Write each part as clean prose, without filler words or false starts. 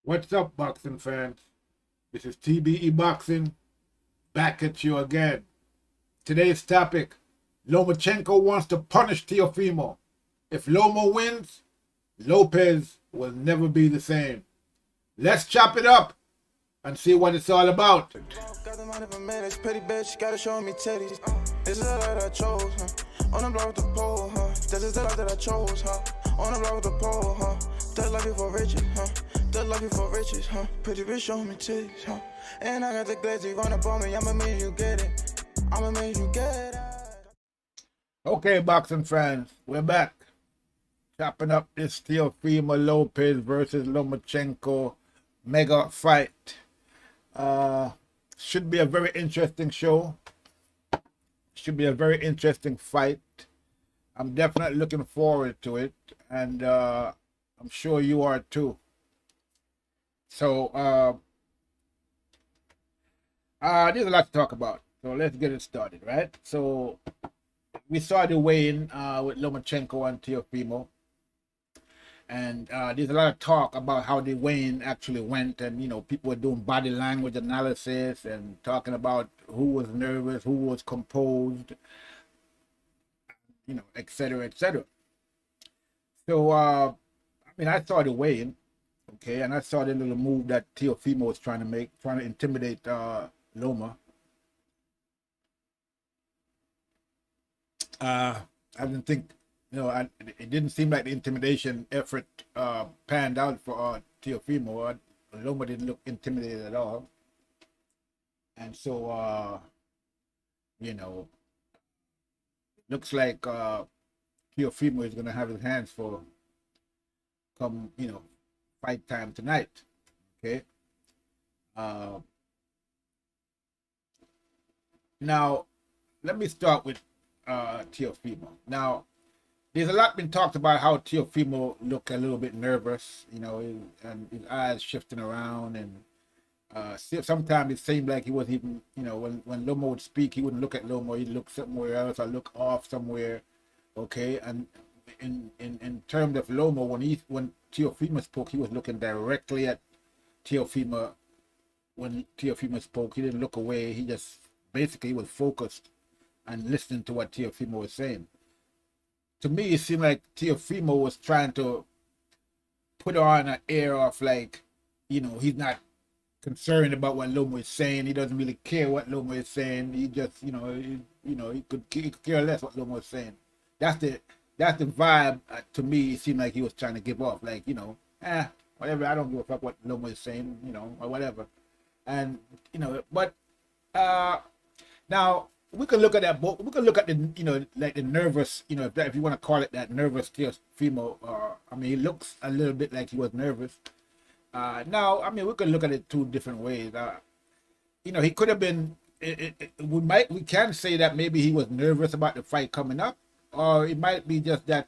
What's up, boxing fans? This is TBE Boxing, back at you again. Today's topic, Lomachenko wants to punish Teofimo. If Loma wins, Lopez will never be the same. Let's chop it up and see what it's all about. Got the money for minutes, pretty bitch, gotta show me titties. This is the life that I chose, huh? On the block with the pole, huh? This is the life that I chose, huh? On the block with the pole, huh? That life before riches, huh? That life before riches, huh? Pretty bitch, show me titties, huh? And I got the glazzy run up on me, I'ma make you get it. I'ma make you get it. Okay, boxing fans, we're back. Chopping up this Teofimo Lopez versus Lomachenko mega fight. Should be a very interesting show. Should be a very interesting fight. I'm definitely looking forward to it, and I'm sure you are too. So there's a lot to talk about. So let's get it started, right? So we saw the weigh-in with Lomachenko and Teofimo. And there's a lot of talk about how the weigh-in actually went, and people were doing body language analysis and talking about who was nervous, who was composed, etc., etc. So I saw the weigh-in, okay, and I saw the little move that Teofimo was trying to make, trying to intimidate Loma. I didn't think. It didn't seem like the intimidation effort panned out for Teofimo. Loma didn't look intimidated at all. And so, looks like Teofimo is going to have his hands full come, fight time tonight. Okay. Now, let me start with Teofimo. Now, there's a lot been talked about how Teofimo looked a little bit nervous, and his eyes shifting around, and sometimes it seemed like he wasn't even, when Loma would speak, he wouldn't look at Loma, he'd look somewhere else or look off somewhere, okay? And in terms of Loma, when Teofimo spoke, he was looking directly at Teofimo. When Teofimo spoke, he didn't look away, he just basically was focused and listening to what Teofimo was saying. To me, it seemed like Teofimo was trying to put on an air of like, he's not concerned about what Loma is saying. He doesn't really care what Loma is saying. He just, he could care less what Loma was saying. That's the vibe. To me, it seemed like he was trying to give off, like, whatever. I don't give a fuck what Loma is saying, or whatever. And but now. We can look at that both. We can look at the, like the nervous, if you want to call it that, nervous Teofimo. He looks a little bit like he was nervous. Now, we can look at it two different ways. He could have been. We can say that maybe he was nervous about the fight coming up, or it might be just that,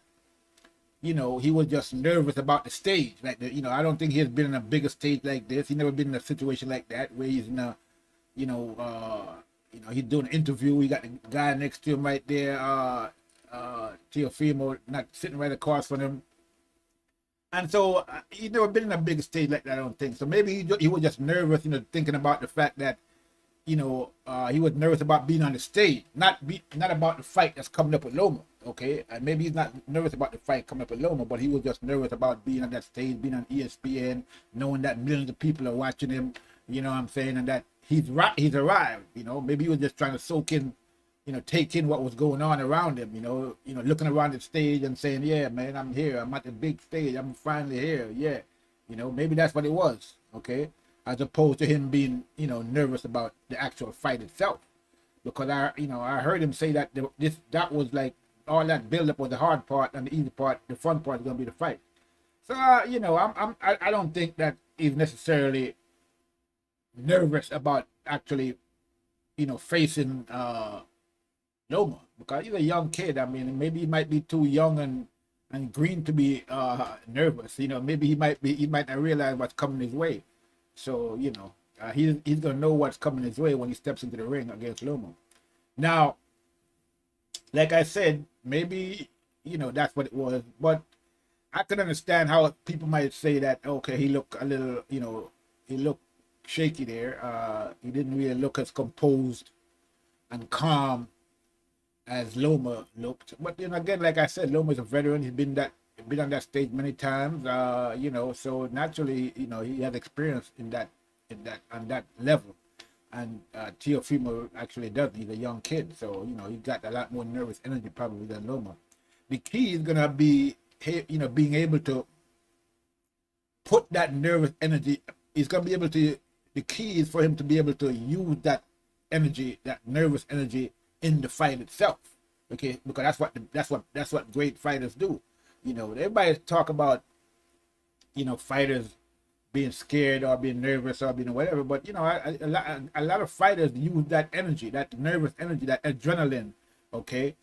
he was just nervous about the stage. Like I don't think he has been in a bigger stage like this. He never been in a situation like that where he's in a, he's doing an interview. He got the guy next to him right there, Teofimo, not sitting right across from him. And so he's never been in a big stage like that, I don't think. So maybe he was just nervous, thinking about the fact that, he was nervous about being on the stage, not about the fight that's coming up with Loma, okay? And maybe he's not nervous about the fight coming up with Loma, but he was just nervous about being on that stage, being on ESPN, knowing that millions of people are watching him, you know what I'm saying, and that he's arrived, maybe he was just trying to soak in, take in what was going on around him, looking around the stage and saying, yeah, man, I'm here, I'm at the big stage, I'm finally here, yeah, maybe that's what it was, okay, as opposed to him being, nervous about the actual fight itself, because I heard him say that that was like, all that build-up was the hard part, and the easy part, the fun part is going to be the fight. So, I don't think that he's necessarily nervous about actually, facing Loma, because he's a young kid. Maybe he might be too young and green to be nervous. Maybe he might not realize what's coming his way. So he's gonna know what's coming his way when he steps into the ring against Loma. Now, like I said, maybe that's what it was, but I can understand how people might say that, okay, he looked a little, you know, he looked shaky there. He didn't really look as composed and calm as Loma looked. But you know, again, like I said, Loma is a veteran. He's been on that stage many times. You know, so naturally, you know, he has experience in that on that level. And Teofimo actually doesn't. He's a young kid, so you know, he got a lot more nervous energy probably than Loma. The key is gonna be, you know, being able to put that nervous energy. He's gonna be able to. The key is for him to be able to use that energy, that nervous energy, in the fight itself. Okay, because that's what great fighters do. You know, everybody talk about, you know, fighters being scared or being nervous or being whatever, but you know, a lot of fighters use that energy, that nervous energy, that adrenaline. Okay,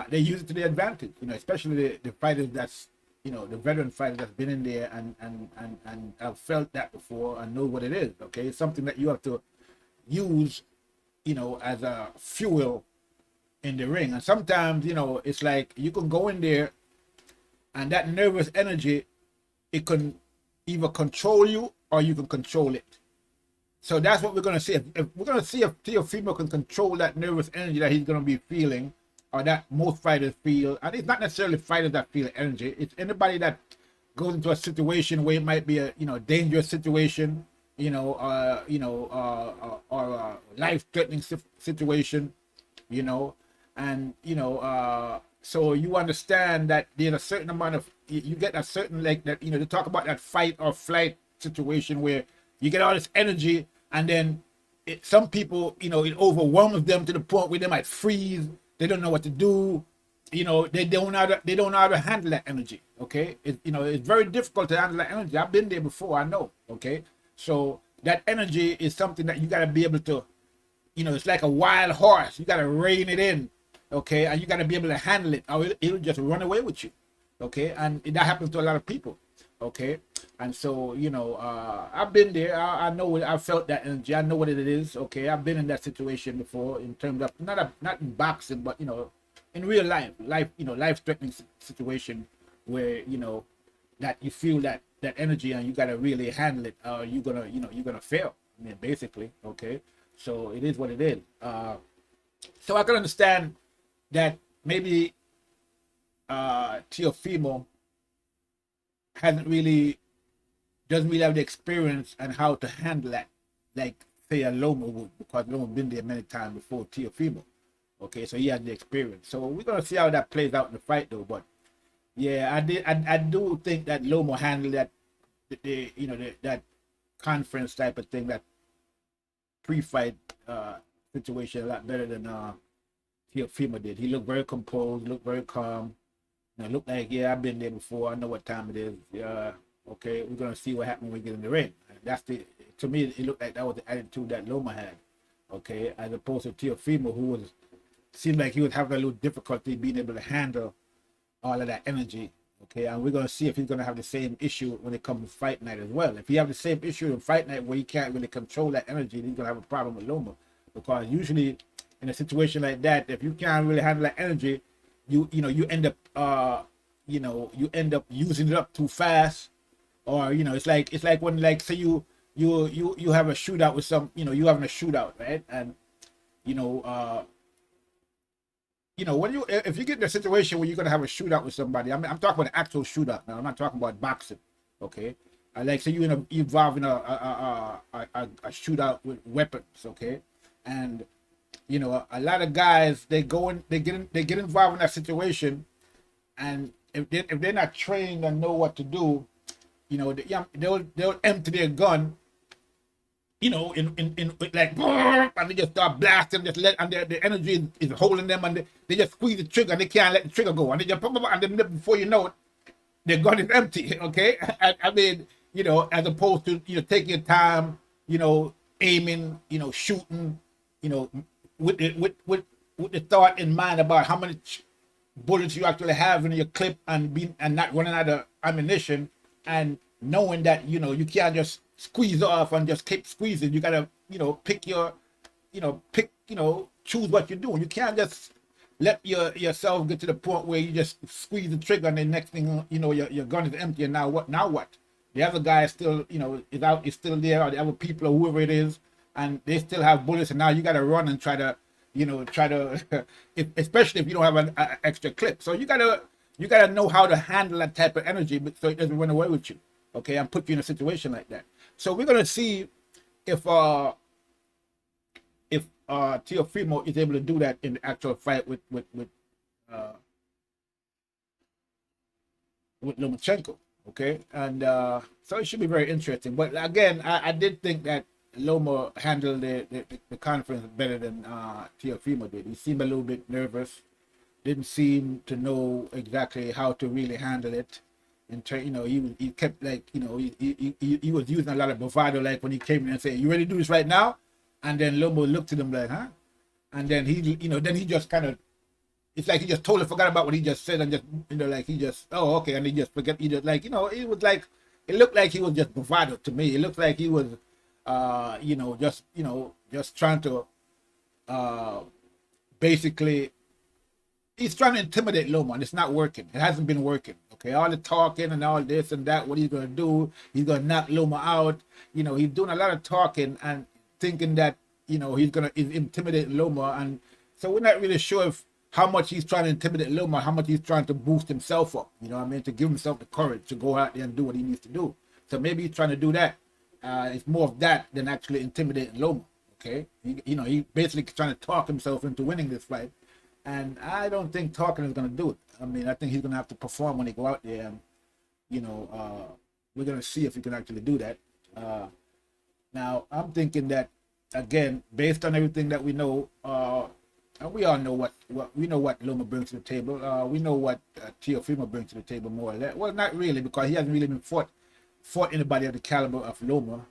they use it to their advantage. You know, especially the fighters that's, you know, the veteran fighter that's been in there and have felt that before and know what it is. Okay, it's something that you have to use, you know, as a fuel in the ring. And sometimes, you know, it's like you can go in there and that nervous energy, it can either control you or you can control it. So that's what we're going to see. If we're going to see if Teofimo can control that nervous energy that he's going to be feeling, or that most fighters feel. And it's not necessarily fighters that feel energy. It's anybody that goes into a situation where it might be a, you know, dangerous situation, you know, or a life-threatening situation, you know, and you know, so you understand that there's a certain amount of, you get a certain, like that, you know, they talk about that fight or flight situation where you get all this energy and then some people, you know, it overwhelms them to the point where they might freeze. They don't know what to do. You know, they don't know how to handle that energy. Okay, you know, it's very difficult to handle that energy. I've been there before. I know. Okay, so that energy is something that you got to be able to, you know, it's like a wild horse. You got to rein it in. Okay, and you got to be able to handle it, or it'll just run away with you. Okay, and that happens to a lot of people. Okay, and so, you know, I've been there. I know, I felt that energy. I know what it is. Okay, I've been in that situation before, in terms of not in boxing, but you know, in real life, you know, life-threatening situation where, you know, that you feel that energy and you gotta really handle it, or you're gonna fail. I mean, basically. Okay, so it is what it is. So I can understand that maybe Teofimo doesn't really have the experience and how to handle that, like say a Loma would, because Loma been there many times before Teofimo. Okay, so he had the experience. So we're gonna see how that plays out in the fight, though. But yeah, I do think that Loma handled that, that conference type of thing, that pre-fight situation, a lot better than Teofimo did. He looked very composed, looked very calm. It looked like, yeah, I've been there before. I know what time it is. Okay, we're gonna see what happens when we get in the ring. That's to me, it looked like that was the attitude that Loma had. Okay, as opposed to Teofimo, who seemed like he was having a little difficulty being able to handle all of that energy. Okay, and we're gonna see if he's gonna have the same issue when it comes to fight night as well. If he have the same issue in fight night where he can't really control that energy, he's gonna have a problem with Loma, because usually in a situation like that, if you can't really handle that energy, you end up using it up too fast, or it's like when, like, say you have a shootout with some, you having a shootout, right? And when if you get in a situation where you're gonna have a shootout with somebody, I'm talking about an actual shootout now. I'm not talking about boxing, okay? Like, say you involved in a shootout with weapons, okay? And a lot of guys, they get involved in that situation, and if they're not trained and know what to do, they'll empty their gun, in like, and they just start blasting, and the energy is holding them, and they just squeeze the trigger, and they can't let the trigger go, and they just and then before you know it, their gun is empty. Okay, I mean, as opposed to taking your time, aiming, shooting, with the thought in mind about how many bullets you actually have in your clip, and not running out of ammunition, and knowing that you can't just squeeze off and just keep squeezing. You gotta choose what you're doing. You can't just let yourself get to the point where you just squeeze the trigger, and the next thing you know, your gun is empty, and now what? Now what? The other guy is still, you know, is still there, or the other people or whoever it is, and they still have bullets, and now you got to run and try to, you know, especially if you don't have an extra clip. So you gotta know how to handle that type of energy, so it doesn't run away with you, okay, and put you in a situation like that. So we're gonna see if Teofimo is able to do that in the actual fight with Lomachenko, okay, and so it should be very interesting. But again, I did think that Loma handled the conference better than Teofimo did. He seemed a little bit nervous, didn't seem to know exactly how to really handle it. You know, he kept, like, you know, he was using a lot of bravado, like when he came in and said, "You ready to do this right now?" And then Loma looked at him like, "Huh?" And then then he just kind of, it's like he just totally forgot about what he just said, and just, you know, like he just, oh, okay, and he just forget. He just, like, you know, it was like, it looked like he was just bravado to me. It looked like he was, you know, just trying to, basically, he's trying to intimidate Loma, and it's not working. It hasn't been working. Okay, all the talking and all this and that, what he's gonna do, he's gonna knock Loma out. You know, he's doing a lot of talking and thinking that, you know, he's intimidate Loma, and so we're not really sure if how much he's trying to intimidate Loma, how much he's trying to boost himself up. You know what I mean? To give himself the courage to go out there and do what he needs to do. So maybe he's trying to do that. It's more of that than actually intimidating Loma. Okay, you know, he basically trying to talk himself into winning this fight. And I don't think talking is going to do it. I mean, I think he's going to have to perform when he go out there. And, you know, we're going to see if he can actually do that. Now, I'm thinking that, again, based on everything that we know, and we all know what Loma brings to the table. We know what Teofimo brings to the table, more or less. Well, not really, because he hasn't really been fought anybody of the caliber of Loma.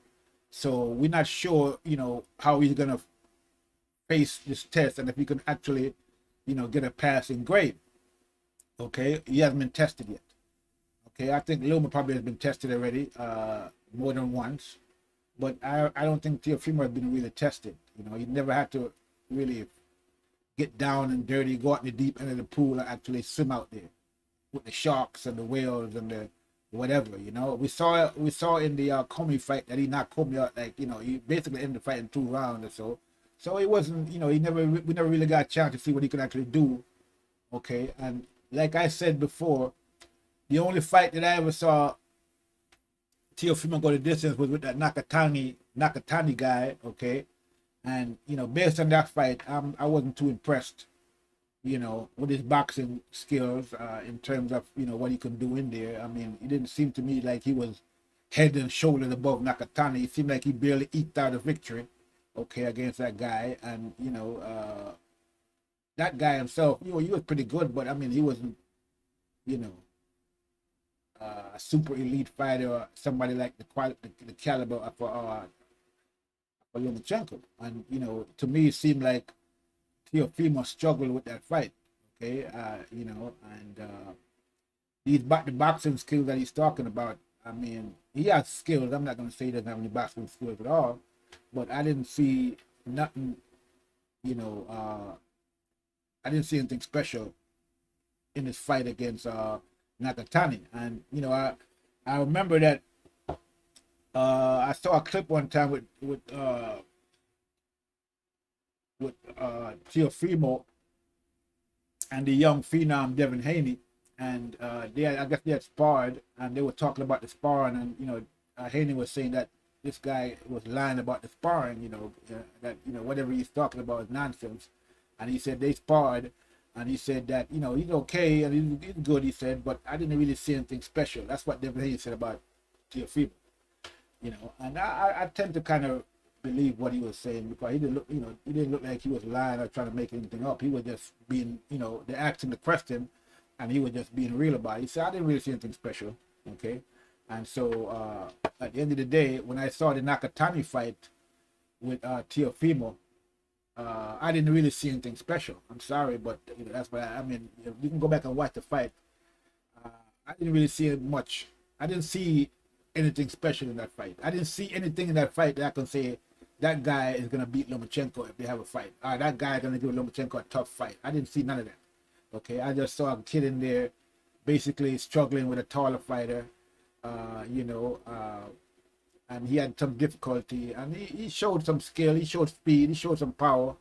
So we're not sure, you know, how he's going to face this test, and if he can actually, you know, get a passing grade. Okay, he hasn't been tested yet. Okay, I think Loma probably has been tested already, more than once, but I don't think Teofimo has been really tested. You know, he never had to really get down and dirty, go out in the deep end of the pool, and actually swim out there with the sharks and the whales and the whatever. You know, we saw in the Comey fight that he knocked Comey out, like, you know, he basically ended the fight in 2 rounds or so. So it wasn't, you know, we never really got a chance to see what he could actually do. Okay, and like I said before, the only fight that I ever saw Teofimo go the distance was with that Nakatani guy. Okay, and, you know, based on that fight, I wasn't too impressed, you know, with his boxing skills, in terms of, you know, what he could do in there. I mean, it didn't seem to me like he was head and shoulders above Nakatani. It seemed like he barely eked out a victory, okay, against that guy. And, you know, that guy himself, you know, he was pretty good, but I mean, he wasn't, you know, a super elite fighter or somebody like the caliber of Lomachenko. And, you know, to me, it seemed like Teofimo struggled with that fight. Okay, you know, and the boxing skills that he's talking about, I mean, he has skills. I'm not going to say he doesn't have any boxing skills at all, but I didn't see nothing, you know, I didn't see anything special in his fight against Nakatani. And, you know, I remember that I saw a clip one time with Teofimo and the young phenom Devin Haney, and I guess they had sparred, and they were talking about the sparring, and, you know, Haney was saying that this guy was lying about the sparring, you know, that, you know, whatever he's talking about is nonsense. And he said they sparred, and he said that, you know, he's okay and he's good, he said, but I didn't really see anything special. That's what Devin Haney said about Teofimo, you know. And I tend to kind of believe what he was saying, because he didn't look, you know, he didn't look like he was lying or trying to make anything up. He was just being, you know, they asked him the question, and he was just being real about it. He said, I didn't really see anything special, okay. And so at the end of the day, when I saw the Nakatani fight with Teofimo, I didn't really see anything special. I'm sorry, but, you know, that's why I mean, you can go back and watch the fight. I didn't really see much. I didn't see anything special in that fight. I didn't see anything in that fight that I can say that guy is gonna beat Lomachenko if they have a fight. That guy is gonna give Lomachenko a tough fight. I didn't see none of that. Okay, I just saw a kid in there basically struggling with a taller fighter, and he had some difficulty, and he showed some skill, he showed speed, he showed some power.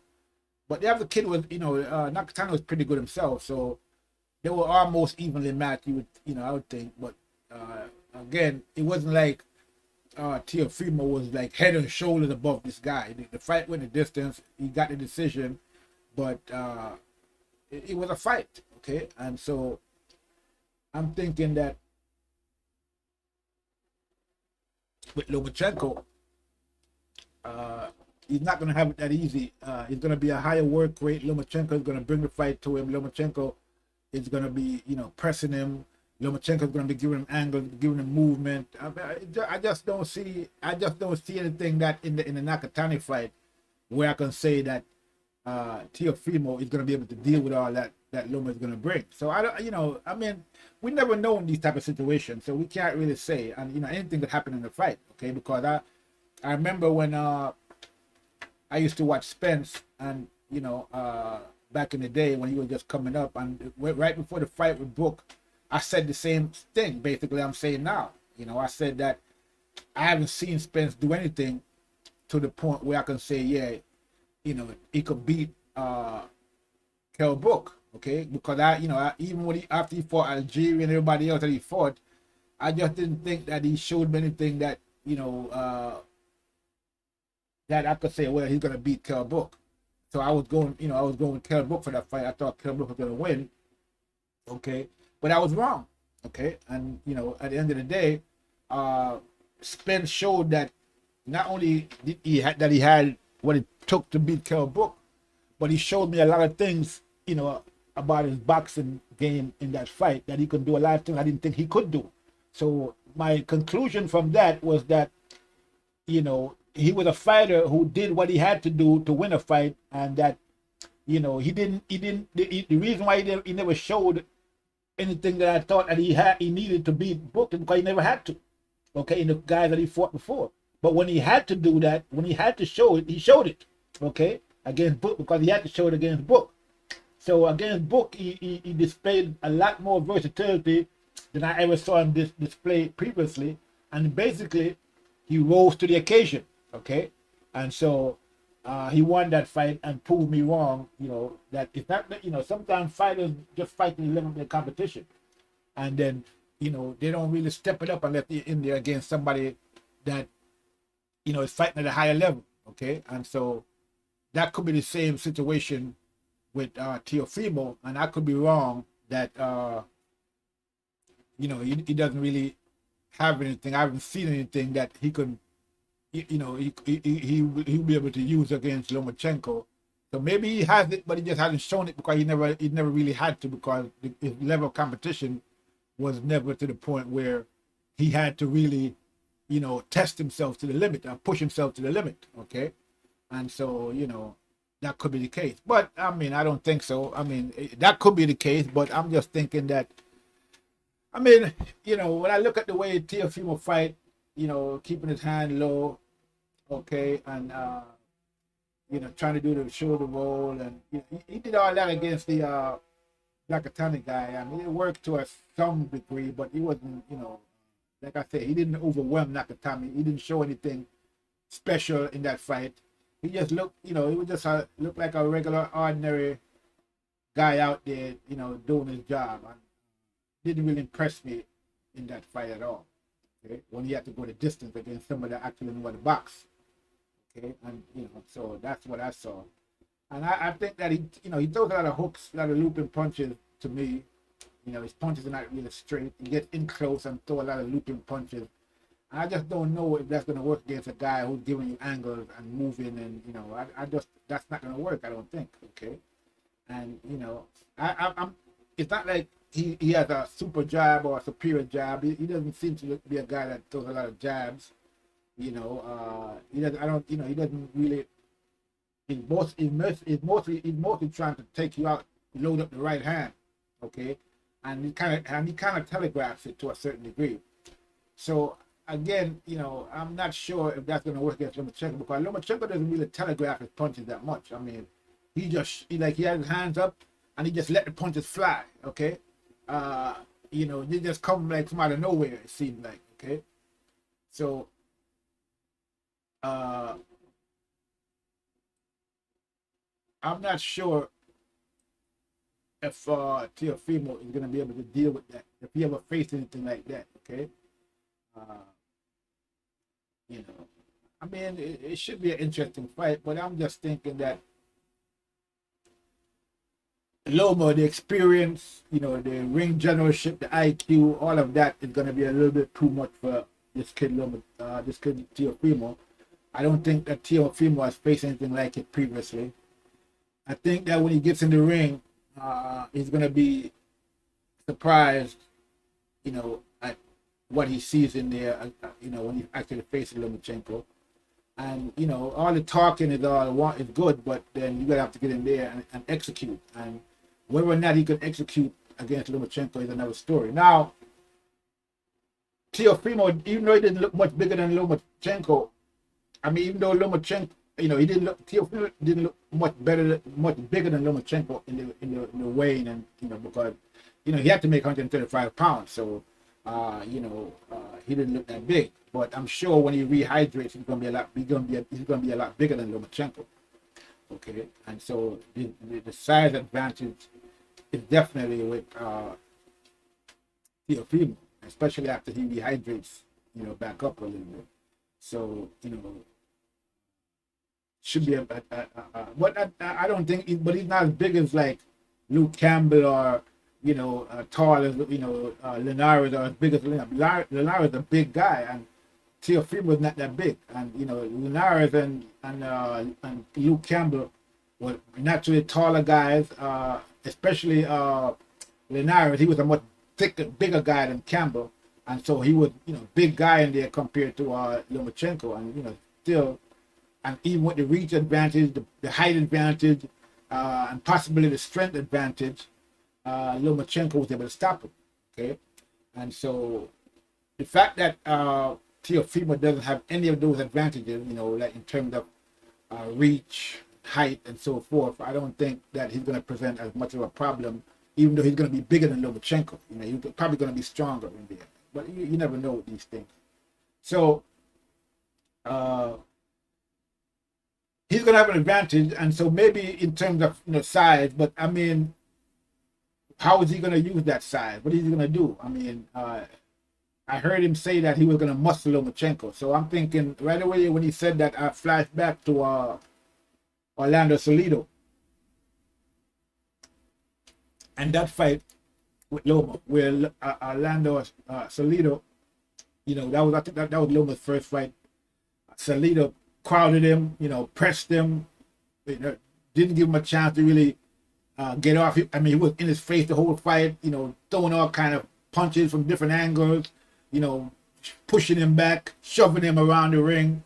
But the other kid was, Nakatani was pretty good himself, so they were almost evenly matched, I would think. But again, it wasn't like Teofimo was like head and shoulders above this guy. The fight went the distance, he got the decision, but it was a fight, okay? And so I'm thinking that with Lomachenko, he's not going to have it that easy. It's going to be a higher work rate. Lomachenko is going to bring the fight to him. Lomachenko is going to be, pressing him. Lomachenko is going to be giving him angles, giving him movement. I just don't see anything that in the Nakatani fight where I can say that Teofimo is going to be able to deal with all that Loma is going to bring. So we never know in these type of situations, so we can't really say. And anything could happen in the fight, okay? Because I remember when I used to watch Spence, and back in the day when he was just coming up, and right before the fight with Book, I said the same thing. Basically, I'm saying now. I said that I haven't seen Spence do anything to the point where I can say, yeah, he could beat Kell Book. Okay, because even when after he fought Algeria and everybody else that he fought, I just didn't think that he showed me anything that that I could say, well, he's gonna beat Kell Book. So I was going with Kell Book for that fight. I thought Kell Book was gonna win. Okay, but I was wrong. Okay, and at the end of the day, Spence showed that not only did he had what it took to beat Kell Book, but he showed me a lot of things, about his boxing game in that fight, that he could do a lot of things I didn't think he could do. So my conclusion from that was that, he was a fighter who did what he had to do to win a fight, and that, the reason why he never showed anything that I thought that he needed to beat Book is because he never had to. Okay, in the guys that he fought before. But when he had to do that, when he had to show it, he showed it. Okay, against Book, because he had to show it against Book. So against Book, he displayed a lot more versatility than I ever saw him display previously, and basically he rose to the occasion. Okay, and so he won that fight and proved me wrong. That it's not that sometimes fighters just fight in the limit of their competition, and then they don't really step it up unless they're in there against somebody that is fighting at a higher level. Okay, and so that could be the same situation with Teofimo, and I could be wrong that he doesn't really have anything. I haven't seen anything that he could he'll be able to use against Lomachenko. So maybe he has it, but he just hasn't shown it because he never really had to, because his level of competition was never to the point where he had to really test himself to the limit or push himself to the limit. Okay, and so that could be the case, but I don't think so. That could be the case, but I'm just thinking that when I look at the way Teofimo fight, keeping his hand low, okay, and trying to do the shoulder roll, and he did all that against the Nakatani guy. It worked to some degree, but he wasn't, like I said, he didn't overwhelm Nakatani. He didn't show anything special in that fight. He just looked, he would just look like a regular, ordinary guy out there, doing his job. And didn't really impress me in that fight at all. Okay, when he had to go the distance against somebody that actually knew how to box. Okay, and so that's what I saw. And I think that he throws a lot of hooks, a lot of looping punches to me. His punches are not really straight. He gets in close and throw a lot of looping punches. And I just don't know if that's going to work against a guy who's giving you angles and moving, and that's not going to work. I don't think. Okay, and I'm. It's not like he has a super jab or a superior jab. He doesn't seem to be a guy that throws a lot of jabs. He doesn't. I don't. He doesn't really. He's mostly trying to take you out, load up the right hand. Okay, and he kind of telegraphs it to a certain degree. So again, you know, I'm not sure if that's going to work against Lomachenko because Lomachenko doesn't really telegraph his punches that much. I mean, he had his hands up and he just let the punches fly. Okay, uh, you know, they just come like from out of nowhere. It seemed like. Okay, so uh, I'm not sure if Teofimo is going to be able to deal with that if he ever faced anything like that. Okay. Uh, you know, I mean, it should be an interesting fight, but I'm just thinking that Loma, the experience, you know, the ring generalship, the IQ, all of that is going to be a little bit too much for this kid Loma, this kid Teofimo. I don't think that Teofimo has faced anything like it previously. I think that when he gets in the ring, he's going to be surprised, you know, at what he sees in there, you know, when he actually faces Lomachenko. And, you know, all the talking is good, but then you got to have to get in there and execute. And whether or not he can execute against Lomachenko is another story. Now, Teofimo, even though he didn't look much bigger than Lomachenko, I mean, even though Lomachenko, you know, Teofimo didn't look much bigger than Lomachenko in the weighing, and you know, because you know he had to make 135 pounds, so he didn't look that big. But I'm sure when he rehydrates, he's gonna be a lot bigger than Lomachenko. Okay, and so the size advantage is definitely with Teofimo, especially after he rehydrates, you know, back up a little bit. So you know. Should be but I don't think, but he's not as big as like Luke Campbell or you know tall as you know Linares, or as big as Linares. Linares is a big guy, and Teofimo is not that big, and you know Linares and Luke Campbell were naturally taller guys, especially Linares. He was a much bigger guy than Campbell, and so he was big guy in there compared to Lomachenko, and still. And even with the reach advantage, the height advantage, and possibly the strength advantage, Lomachenko was able to stop him. Okay, and so the fact that Teofimo doesn't have any of those advantages, like in terms of reach, height, and so forth, I don't think that he's going to present as much of a problem. Even though he's going to be bigger than Lomachenko, he's probably going to be stronger in there. But you never know with these things. So. He's going to have an advantage, and so maybe in terms of size, but I mean, how is he going to use that size? What is he going to do? I mean, I heard him say that he was going to muscle Lomachenko, so I'm thinking right away when he said that, I flashed back to Orlando Salido and that fight with Loma, where Orlando Salido, I think that was Loma's first fight. Salido crowded him, pressed him, didn't give him a chance to really get off. I mean, he was in his face the whole fight, throwing all kind of punches from different angles, pushing him back, shoving him around the ring.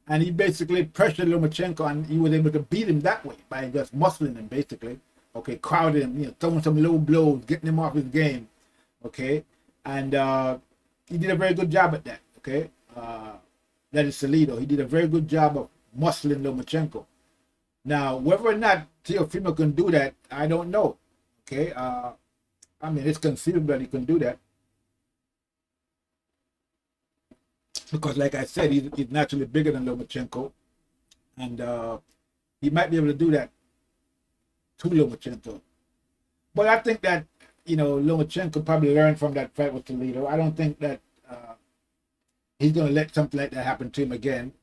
And he basically pressured Lomachenko, and he was able to beat him that way by just muscling him, basically. Okay, crowding him, throwing some low blows, getting him off his game. Okay, and he did a very good job at that. Okay. That is Salido. He did a very good job of muscling Lomachenko. Now, whether or not Teofimo can do that, I don't know. Okay, I mean, it's conceivable that he can do that. Because, like I said, he's naturally bigger than Lomachenko. And he might be able to do that to Lomachenko. But I think that, Lomachenko probably learned from that fight with Salido. I don't think that he's going to let something like that happen to him again.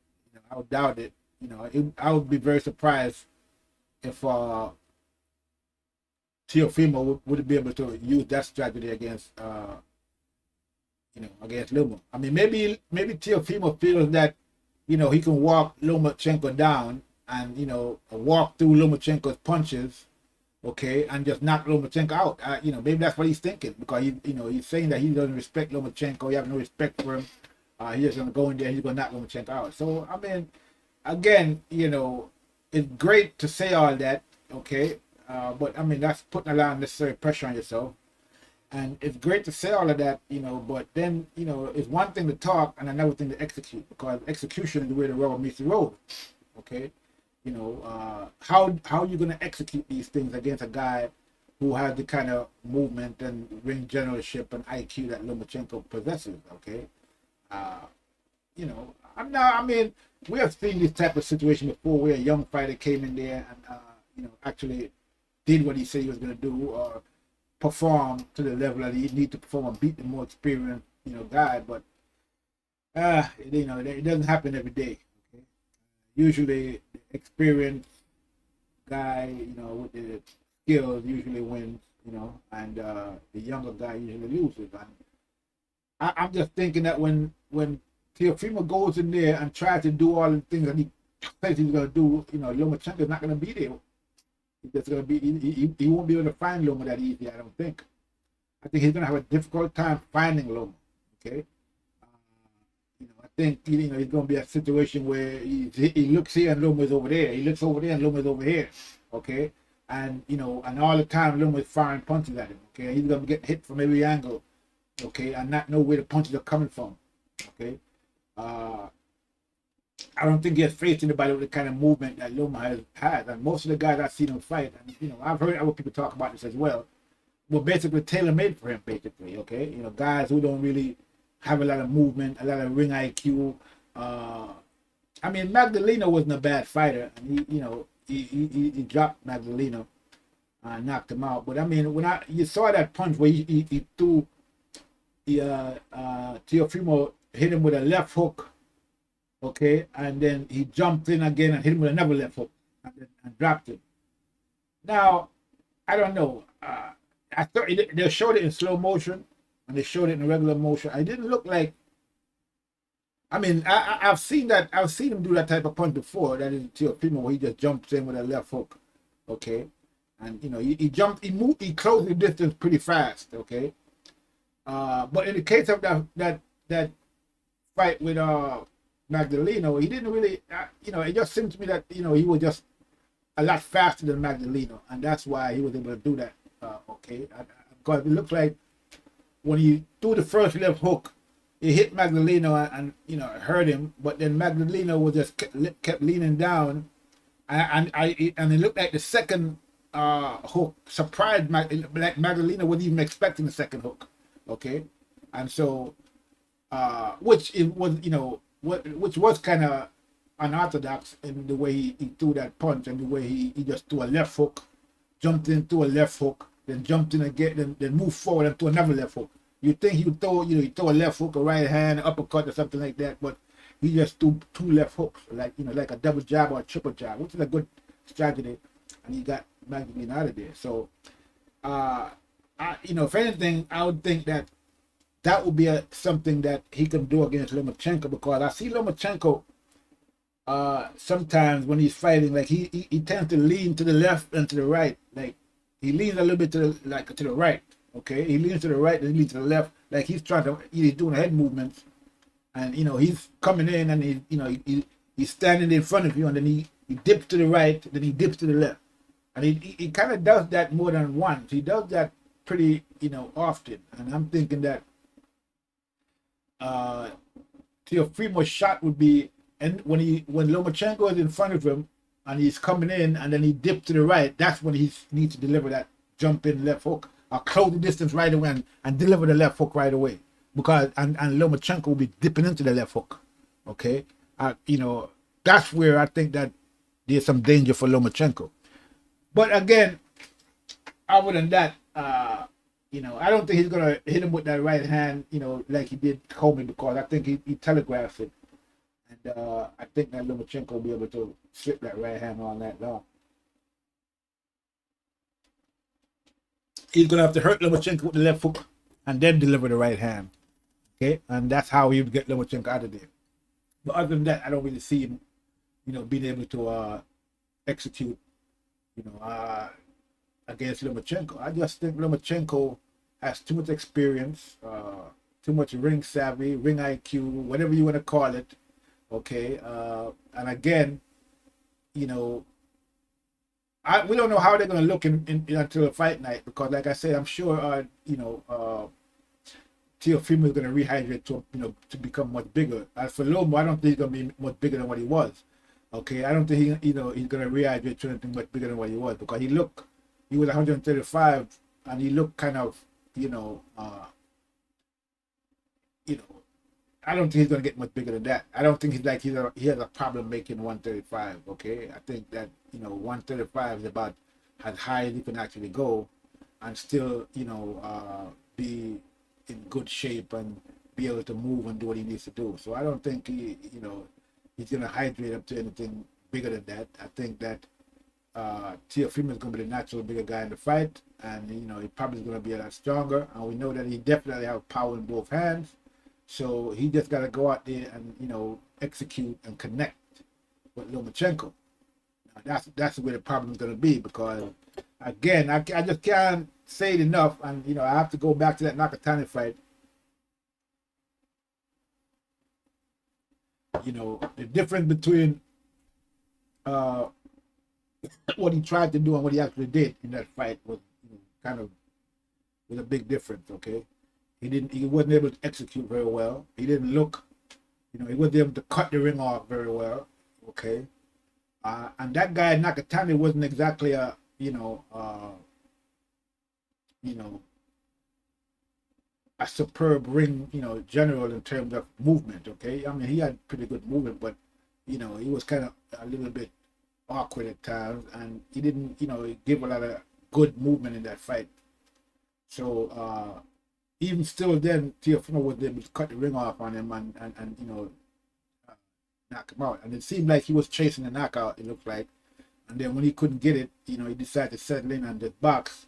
I would doubt it. I would be very surprised if Teofimo would be able to use that strategy against, against Loma. I mean, maybe Teofimo feels that, he can walk Lomachenko down and, walk through Lomachenko's punches, okay, and just knock Lomachenko out. Maybe that's what he's thinking, because he's saying that he doesn't respect Lomachenko. He has no respect for him. He's just going to go in there and he's going to knock Lomachenko out. So, I mean, again, it's great to say all that, okay? But, I mean, that's putting a lot of unnecessary pressure on yourself. And it's great to say all of that, but then, it's one thing to talk and another thing to execute, because execution is where the rubber meets the road. Okay. How you going to execute these things against a guy who has the kind of movement and ring generalship and IQ that Lomachenko possesses? Okay. We have seen this type of situation before, where a young fighter came in there and, actually did what he said he was going to do, or perform to the level that he need to perform and beat the more experienced, guy. But, it doesn't happen every day. Okay? Usually, the experienced guy, with the skills usually wins, and the younger guy usually loses. And I'm just thinking that when Teofimo goes in there and tries to do all the things that he says he's going to do, Lomachenko is not going to be there. He's just going to be, he won't be able to find Loma that easy, I don't think. I think he's going to have a difficult time finding Loma. Okay. I think, he's going to be a situation where he looks here and Loma is over there. He looks over there and Loma is over here. Okay. And, and all the time Loma is firing punches at him. Okay. He's going to get hit from every angle. Okay. And not know where the punches are coming from. Okay. I don't think he has faced anybody with the kind of movement that Loma has. And most of the guys I've seen him fight, and I've heard other people talk about this as well, were basically tailor-made for him, basically. Okay, guys who don't really have a lot of movement, a lot of ring IQ. Magdaleno wasn't a bad fighter, and he dropped Magdaleno and knocked him out. But when you saw that punch where he threw Teofimo, hit him with a left hook. Okay, and then he jumped in again and hit him with another left hook and dropped him. Now, I don't know. I thought they showed it in slow motion and they showed it in regular motion. I didn't look like. I've seen that. I've seen him do that type of punch before. That is Teofimo, where he just jumps in with a left hook. Okay, and he jumped. He moved. He closed the distance pretty fast. Okay, but in the case of that fight with Magdaleno, he didn't really, it just seemed to me that, he was just a lot faster than Magdaleno, and that's why he was able to do that, okay? Because it looks like when he threw the first left hook, he hit Magdaleno and hurt him, but then Magdaleno was just kept leaning down, and it looked like the second hook surprised like Magdaleno wasn't even expecting the second hook, okay? And so, which was kind of unorthodox in the way he threw that punch, and the way he just threw a left hook, jumped into a left hook, then jumped in again, then moved forward and threw another left hook. You think he would throw, he'd throw a left hook, a right hand, uppercut or something like that, but he just threw two left hooks, like a double jab or a triple jab, which is a good strategy, and he got Magdaleno out of there. So, if anything, I would think that would be something that he can do against Lomachenko, because I see Lomachenko sometimes when he's fighting, like he tends to lean to the left and to the right. Like he leans a little bit to the right. Okay, he leans to the right and he leans to the left. Like he's doing head movements, and he's coming in and he's standing in front of you, and then he dips to the right, then he dips to the left, and he kind of does that more than once. He does that pretty often, and I'm thinking that Teofimo's shot would be, and when Lomachenko is in front of him and he's coming in and then he dips to the right, that's when he needs to deliver that jump in left hook, or close the distance right away and deliver the left hook right away, because and Lomachenko will be dipping into the left hook. Okay, that's where I think that there's some danger for Lomachenko. But again, other than that, I don't think he's gonna hit him with that right hand, like he did Coleman, because I think he telegraphs it, and I think that Lomachenko will be able to slip that right hand on that long. He's gonna have to hurt Lomachenko with the left hook and then deliver the right hand, okay? And that's how he would get Lomachenko out of there. But other than that, I don't really see him, being able to execute, against Lomachenko. I just think Lomachenko has too much experience, too much ring savvy, ring IQ, whatever you want to call it. Okay, and again, we don't know how they're going to look in until the fight night, because like I said, I'm sure Teofimo is going to rehydrate to to become much bigger. As for Loma, I don't think he's going to be much bigger than what he was. Okay, I don't think he's going to rehydrate to anything much bigger than what he was, because he was 135 and he looked kind of I don't think he's going to get much bigger than that. I don't think he has a problem making 135. Okay, I think that 135 is about as high as he can actually go, and still be in good shape and be able to move and do what he needs to do. So I don't think he's going to hydrate up to anything bigger than that. I think that Teofimo is going to be the natural bigger guy in the fight, and he probably is going to be a lot stronger. And we know that he definitely has power in both hands. So he just got to go out there and execute and connect with Lomachenko. That's where the problem is going to be, because again, I just can't say it enough, and I have to go back to that Nakatani fight. The difference between what he tried to do and what he actually did in that fight was was a big difference. Okay, he wasn't able to execute very well. He didn't look, he wasn't able to cut the ring off very well. Okay, and that guy Nakatani wasn't exactly a a superb ring general in terms of movement. Okay, I mean, he had pretty good movement, but he was kind of a little bit awkward at times, and he didn't give a lot of good movement in that fight. So even still then, Teofimo was able to cut the ring off on him and knock him out. And it seemed like he was chasing the knockout, it looked like. And then when he couldn't get it, he decided to settle in and just box.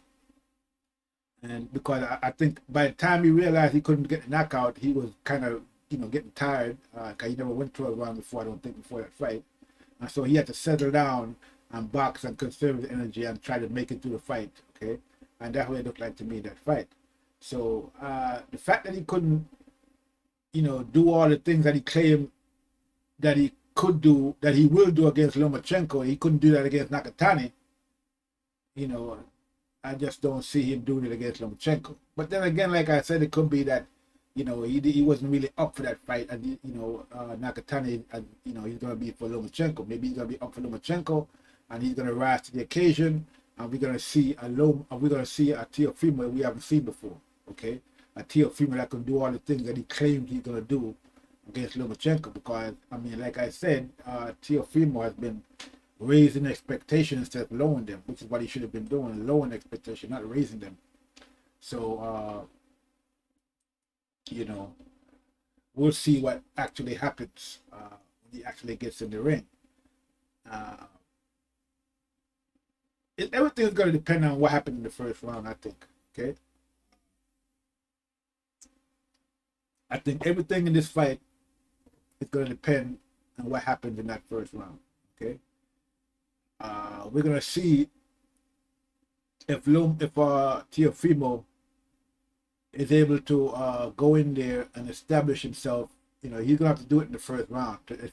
And because I think by the time he realized he couldn't get the knockout, he was kind of, getting tired. Because he never went 12 rounds before, I don't think, before that fight. And so he had to settle down and box and conserve his energy and try to make it through the fight. Okay, and that's what it looked like to me, that fight. So the fact that he couldn't, do all the things that he claimed that he could do, that he will do against Lomachenko, he couldn't do that against Nakatani. I just don't see him doing it against Lomachenko. But then again, like I said, it could be that he wasn't really up for that fight, and Nakatani, he's going to be for Lomachenko. Maybe he's going to be up for Lomachenko, and he's going to rise to the occasion, and we're going to see a Teofimo we haven't seen before. Okay, a Teofimo that can do all the things that he claimed he's going to do against Lomachenko. Because I mean, like I said, Teofimo has been raising expectations instead of lowering them, which is what he should have been doing, lowering expectations, not raising them. So we'll see what actually happens when he actually gets in the ring. Everything's going to depend on what happened in the first round, I think. Okay, I think everything in this fight is going to depend on what happens in that first round. Okay, we're going to see if Teofimo is able to go in there and establish himself. He's going to have to do it in the first round to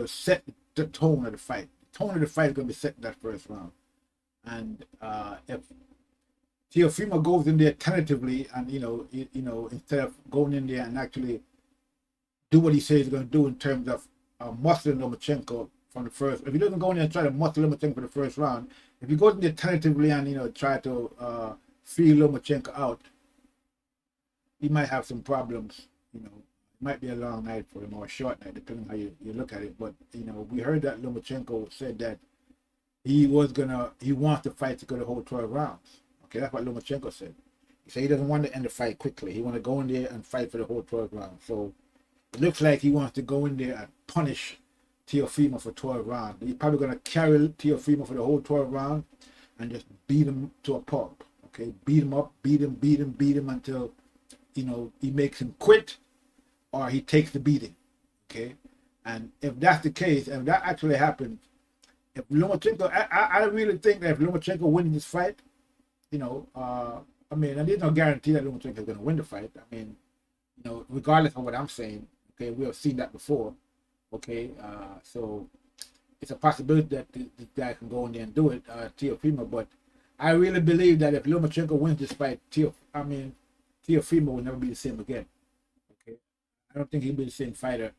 set the tone of the fight. The tone of the fight is going to be set in that first round. And if Teofimo goes in there tentatively and instead of going in there and actually do what he says he's going to do in terms of muscling Lomachenko from the first, if he doesn't go in there and try to muscle Lomachenko for the first round, if he goes in there tentatively and try to feel Lomachenko out, he might have some problems. It might be a long night for him or a short night, depending on how you look at it. But we heard that Lomachenko said that he wants the fight to go the whole 12 rounds. Okay, that's what Lomachenko said. He said he doesn't want to end the fight quickly. He wants to go in there and fight for the whole 12 rounds. So it looks like he wants to go in there and punish Teofimo for 12 rounds. He's probably going to carry Teofimo for the whole 12 rounds and just beat him to a pulp. Okay, beat him up, beat him until he makes him quit or he takes the beating. Okay, and if that's the case, and that actually happens, if Lomachenko, I really think that if Lomachenko wins this fight, I mean, and there's no guarantee that Lomachenko is going to win the fight. I mean, regardless of what I'm saying, okay, we have seen that before. Okay, so it's a possibility that this guy can go in there and do it, Teofimo. But I really believe that if Lomachenko wins this fight, Teofimo will never be the same again. Okay, I don't think he'll be the same fighter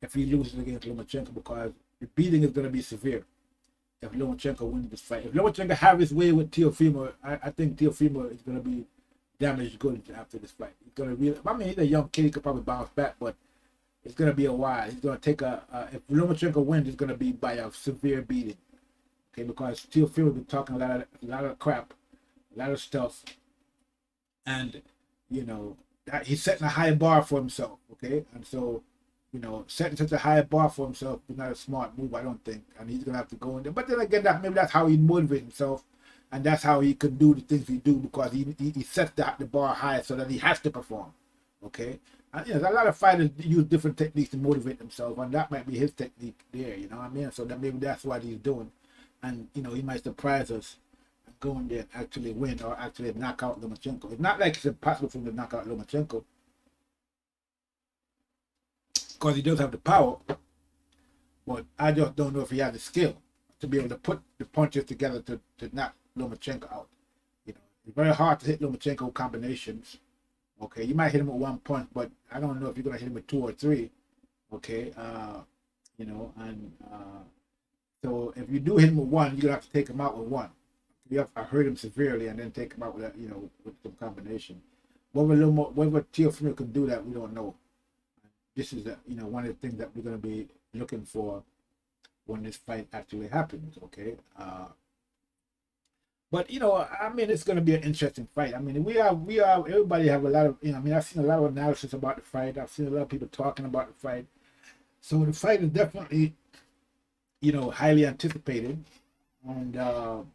if he loses against Lomachenko, because the beating is going to be severe if Lomachenko wins this fight. If Lomachenko have his way with Teofimo, I think Teofimo is going to be damaged good after this fight. He's going to really, I mean, he's a young kid, he could probably bounce back, but it's going to be a while. He's going to take if Lomachenko wins, it's going to be by a severe beating. Okay, because Teofimo been talking a lot of crap, a lot of stuff, and you know that he's setting a high bar for himself. Okay, and so you know setting such a high bar for himself is not a smart move, I don't think, and he's gonna have to go in there. But then again, maybe that's how he motivates himself, and that's how he can do the things he do, because he sets the bar high so that he has to perform. Okay, and you know, a lot of fighters use different techniques to motivate themselves, and that might be his technique there. You know what I mean? So that maybe that's what he's doing. And you know, he might surprise us and go in there and actually win or actually knock out Lomachenko. It's not like it's impossible for him to knock out Lomachenko, because he does have the power, but I just don't know if he has the skill to be able to put the punches together to knock Lomachenko out. You know, it's very hard to hit Lomachenko combinations. Okay, you might hit him with one punch, but I don't know if you're gonna hit him with two or three. Okay, you know, and so if you do hit him with one, you're gonna have to take him out with one. You have to hurt him severely and then take him out with a, you know, with some combination. Whether Teofimo can do that, we don't know. This is you know, one of the things that we're gonna be looking for when this fight actually happens. Okay. But you know, I mean, it's gonna be an interesting fight. I mean, everybody have a lot of, you know, I mean, I've seen a lot of analysis about the fight. I've seen a lot of people talking about the fight. So the fight is definitely, you know, highly anticipated, and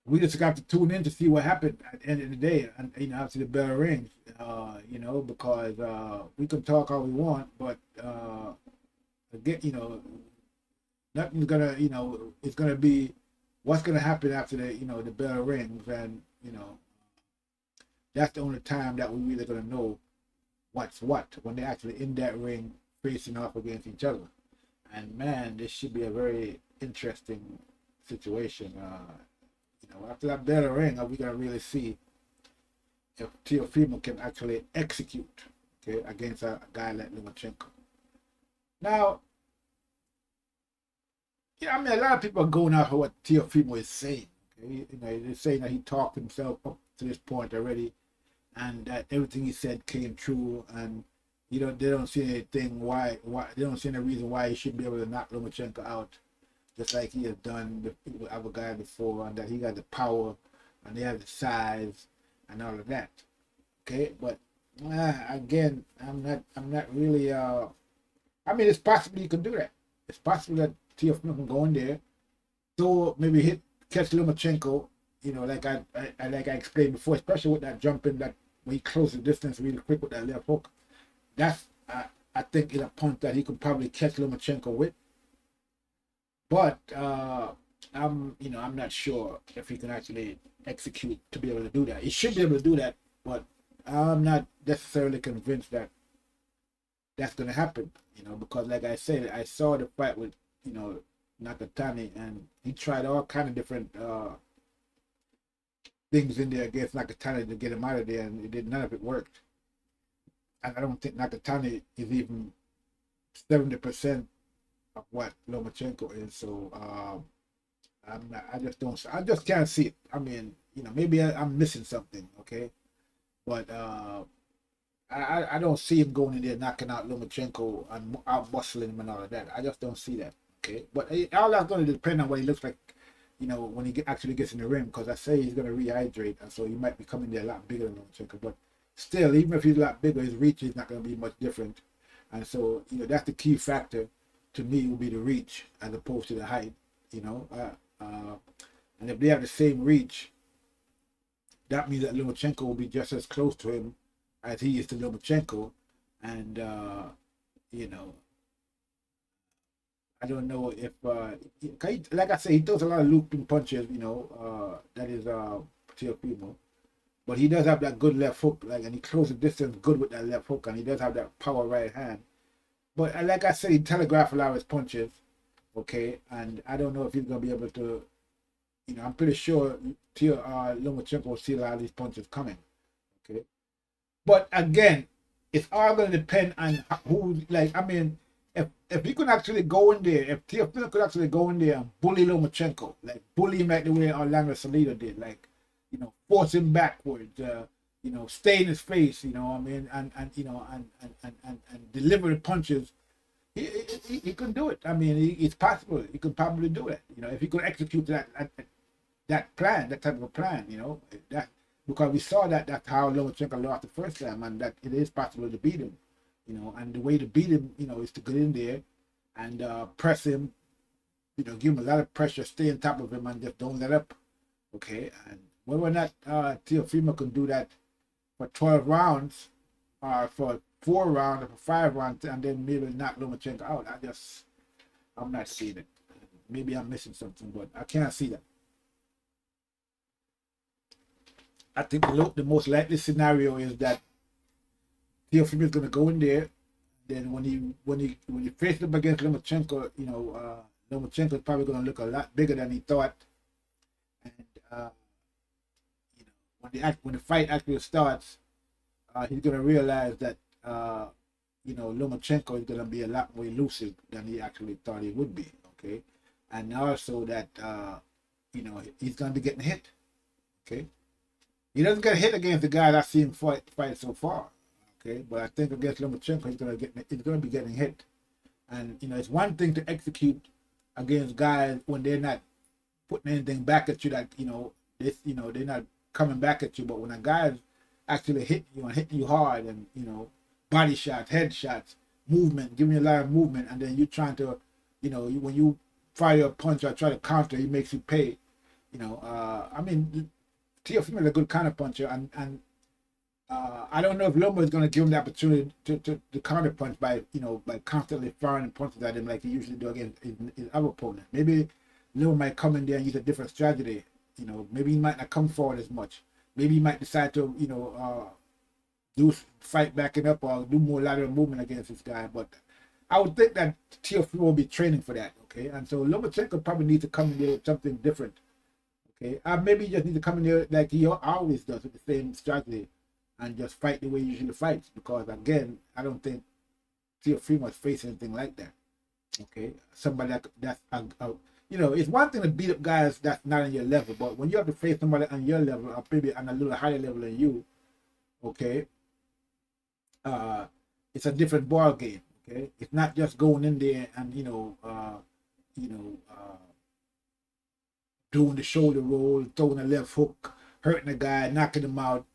we just got to tune in to see what happened at the end of the day, and you know, after the bell rings, you know, because we can talk all we want, but again, you know, nothing's gonna, you know, it's gonna be what's gonna happen after the, you know, the bell rings, and you know, that's the only time that we're really gonna know what's what, when they're actually in that ring facing off against each other. And man, this should be a very interesting situation. You know, after that bell ring, are we gonna really see if Teofimo can actually execute, okay, against a guy like Lomachenko? Now, yeah, I mean, a lot of people are going out for what Teofimo is saying. Okay? You know, they're saying that he talked himself up to this point already, and that everything he said came true, and you know, they don't see anything why they don't see any reason why he should be able to knock Lomachenko out, just like he has done with other guys before, and that he got the power and they have the size and all of that. Okay, but again, I'm not really. I mean, it's possible you can do that. It's possible that Teofimo can go in there, so maybe catch Lomachenko. You know, like I explained before, especially with that jumping, that when he closes the distance really quick with that left hook. That's I think is a punch that he could probably catch Lomachenko with. But I'm not sure if he can actually execute to be able to do that. He should be able to do that, but I'm not necessarily convinced that that's going to happen. You know, because like I said, I saw the fight with, you know, Nakatani, and he tried all kind of different things in there against Nakatani to get him out of there, and none of it worked. And I don't think Nakatani is even 70% of what Lomachenko is. So I just can't see it. I mean, you know, maybe I'm missing something, okay? But I don't see him going in there knocking out Lomachenko and out bustling him and all of that. I just don't see that, okay? But all that's going to depend on what he looks like, you know, when he actually gets in the ring, because I say he's going to rehydrate, and so he might be coming there a lot bigger than Lomachenko. But still, even if he's a lot bigger, his reach is not going to be much different. And so, you know, that's the key factor to me, will be the reach as opposed to the height, you know. And if they have the same reach, that means that Lomachenko will be just as close to him as he is to Lomachenko. And, you know, I don't know if, like I said, he does a lot of looping punches, you know, that is Teofimo. But he does have that good left hook, like, and he closes the distance good with that left hook, and he does have that power right hand. But like I said, he telegraphed a lot of his punches. Okay, and I don't know if he's gonna be able to. I'm pretty sure Lomachenko will see a lot of these punches coming. Okay, but again, it's all gonna depend on who. Like, I mean, if he could actually go in there, if Teofimo could actually go in there and bully Lomachenko, like bully him like the way Orlando Salido did, like, force him backwards, stay in his face, I mean, and deliver the punches. He can do it. I mean, it's possible. He could probably do it. If he could execute that plan, that type of a plan. That, because we saw that's how Lomachenko lost the first time, and that it is possible to beat him. And the way to beat him, is to get in there and press him. Give him a lot of pressure, stay on top of him, and just don't let up. Okay, and whether or not Teofimo can do that for 12 rounds, or for 4 rounds, or for 5 rounds, and then maybe knock Lomachenko out, I'm not seeing it. Maybe I'm missing something, but I can't see that. I think the most likely scenario is that Teofimo is going to go in there. Then when he faces up against Lomachenko, Lomachenko is probably going to look a lot bigger than he thought. And when the fight actually starts, he's going to realize that Lomachenko is going to be a lot more elusive than he actually thought he would be. Okay, and also that he's going to be getting hit. Okay, he doesn't get hit against the guy I've seen fight so far. Okay, but I think against Lomachenko, he's going to be getting hit. And it's one thing to execute against guys when they're not putting anything back at you, that they're not coming back at you. But when a guy is actually hitting you and hitting you hard, and body shots, head shots, movement, giving you a lot of movement, and then you trying to, when you fire a punch or try to counter, he makes you pay. I mean, Teofimo is a good counter puncher, and I don't know if Loma is going to give him the opportunity to counter punch by constantly firing punches at him like he usually do against his other opponent. Maybe Loma might come in there and use a different strategy. Maybe he might not come forward as much. Maybe he might decide to do fight backing up or do more lateral movement against this guy. But I would think that Teofimo will be training for that. Okay, and so Lomachenko probably needs to come in there with something different. Okay, maybe he just needs to come in there like he always does with the same strategy, and just fight the way he usually fights. Because again, I don't think Teofimo is facing anything like that. Okay, somebody that's it's one thing to beat up guys that's not on your level, but when you have to face somebody on your level, or maybe on a little higher level than you, okay, it's a different ball game. Okay, it's not just going in there and doing the shoulder roll, throwing a left hook, hurting a guy, knocking him out.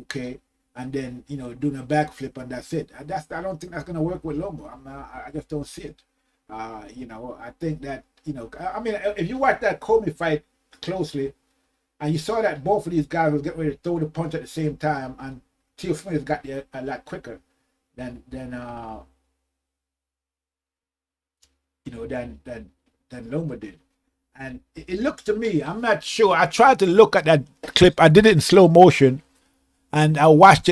Okay, and then doing a backflip, and that's it. I don't think that's gonna work with Loma. I just don't see it. I think that I mean, if you watch that Comey fight closely, and you saw that both of these guys was getting ready to throw the punch at the same time, and Teofimo got there a lot quicker than Loma did. And it looks to me, I'm not sure. I tried to look at that clip. I did it in slow motion, and I watched it